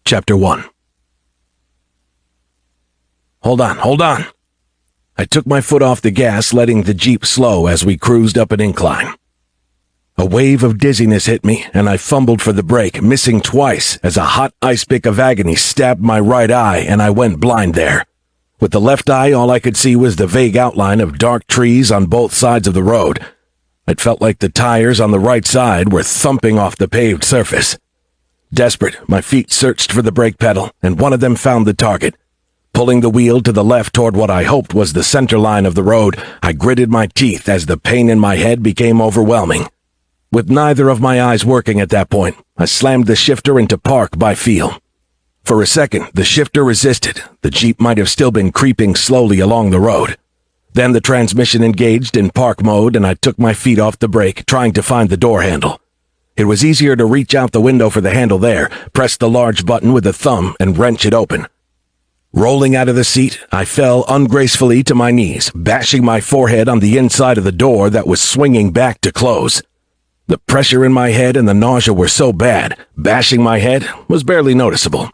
Chapter 1. Hold on. I took my foot off the gas, letting the Jeep slow as we cruised up an incline. A wave of dizziness hit me, and I fumbled for the brake, missing twice as a hot ice pick of agony stabbed my right eye and I went blind there. With the left eye, all I could see was the vague outline of dark trees on both sides of the road. It felt like the tires on the right side were thumping off the paved surface. Desperate, my feet searched for the brake pedal, and one of them found the target. Pulling the wheel to the left toward what I hoped was the center line of the road, I gritted my teeth as the pain in my head became overwhelming. With neither of my eyes working at that point, I slammed the shifter into park by feel. For a second, the shifter resisted. The Jeep might have still been creeping slowly along the road. Then the transmission engaged in park mode and I took my feet off the brake, trying to find the door handle. It was easier to reach out the window for the handle there, press the large button with a thumb, and wrench it open. Rolling out of the seat, I fell ungracefully to my knees, bashing my forehead on the inside of the door that was swinging back to close. The pressure in my head and the nausea were so bad, bashing my head was barely noticeable.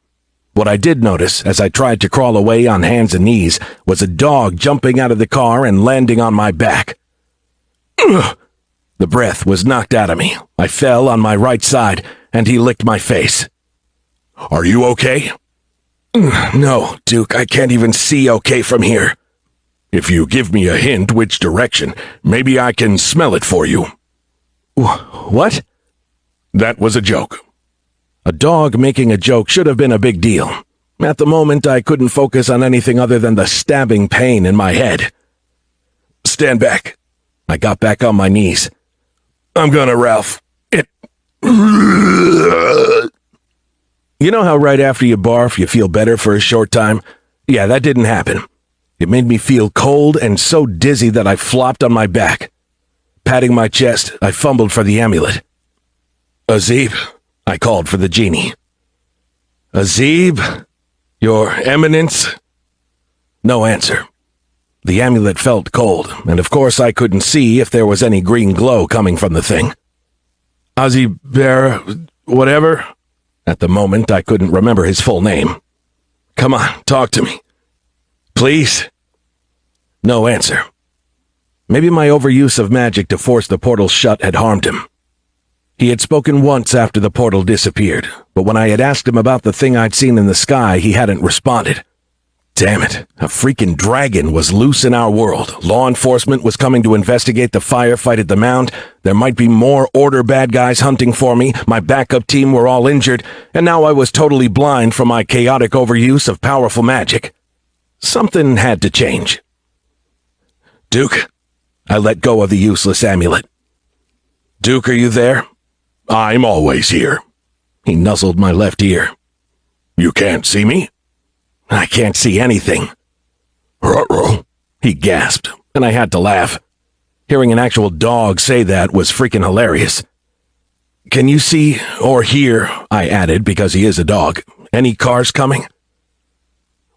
What I did notice, as I tried to crawl away on hands and knees, was a dog jumping out of the car and landing on my back. Ugh! The breath was knocked out of me. I fell on my right side, and he licked my face. "Are you okay?" "No, Duke, I can't even see okay from here." "If you give me a hint which direction, maybe I can smell it for you." "What?" "That was a joke." A dog making a joke should have been a big deal. At the moment, I couldn't focus on anything other than the stabbing pain in my head. "Stand back." I got back on my knees. "I'm gonna, Ralph. It..." You know how right after you barf, you feel better for a short time? Yeah, that didn't happen. It made me feel cold and so dizzy that I flopped on my back. Patting my chest, I fumbled for the amulet. "Azib," I called for the genie. "Azib? Your Eminence?" No answer. The amulet felt cold, and of course I couldn't see if there was any green glow coming from the thing. "Azib Bear, whatever." At the moment, I couldn't remember his full name. "Come on, talk to me. Please." No answer. Maybe my overuse of magic to force the portal shut had harmed him. He had spoken once after the portal disappeared, but when I had asked him about the thing I'd seen in the sky, he hadn't responded. Damn it, a freaking dragon was loose in our world. Law enforcement was coming to investigate the firefight at the Mound. There might be more Order bad guys hunting for me. My backup team were all injured, and now I was totally blind from my chaotic overuse of powerful magic. Something had to change. "Duke?" I let go of the useless amulet. "Duke, are you there?" "I'm always here." He nuzzled my left ear. "You can't see me?" "I can't see anything." "Ruh-roh," he gasped, and I had to laugh. Hearing an actual dog say that was freaking hilarious. "Can you see or hear," I added because he is a dog, "any cars coming?"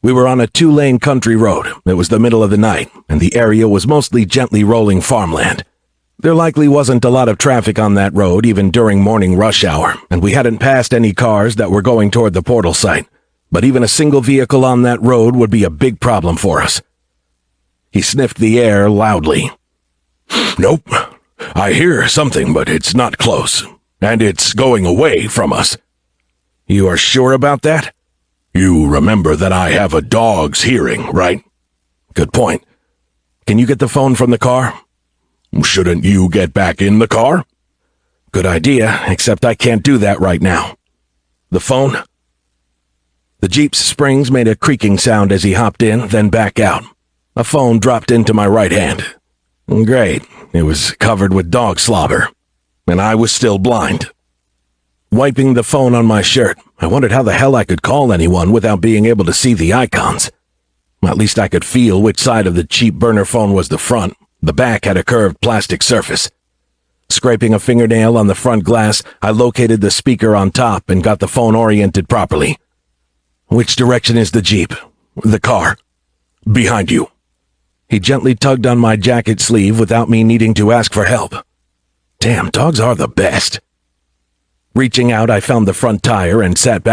We were on a 2-lane country road. It was the middle of the night, and the area was mostly gently rolling farmland. There likely wasn't a lot of traffic on that road even during morning rush hour, and we hadn't passed any cars that were going toward the portal site. But even a single vehicle on that road would be a big problem for us. He sniffed the air loudly. "Nope. I hear something, but it's not close. And it's going away from us." "You are sure about that?" "You remember that I have a dog's hearing, right?" "Good point. Can you get the phone from the car?" "Shouldn't you get back in the car?" "Good idea, except I can't do that right now." "The phone?" The Jeep's springs made a creaking sound as he hopped in, then back out. A phone dropped into my right hand. Great. It was covered with dog slobber. And I was still blind. Wiping the phone on my shirt, I wondered how the hell I could call anyone without being able to see the icons. At least I could feel which side of the cheap burner phone was the front. The back had a curved plastic surface. Scraping a fingernail on the front glass, I located the speaker on top and got the phone oriented properly. "Which direction is the Jeep?" "The car." "Behind you." He gently tugged on my jacket sleeve without me needing to ask for help. Damn, dogs are the best. Reaching out, I found the front tire and sat back.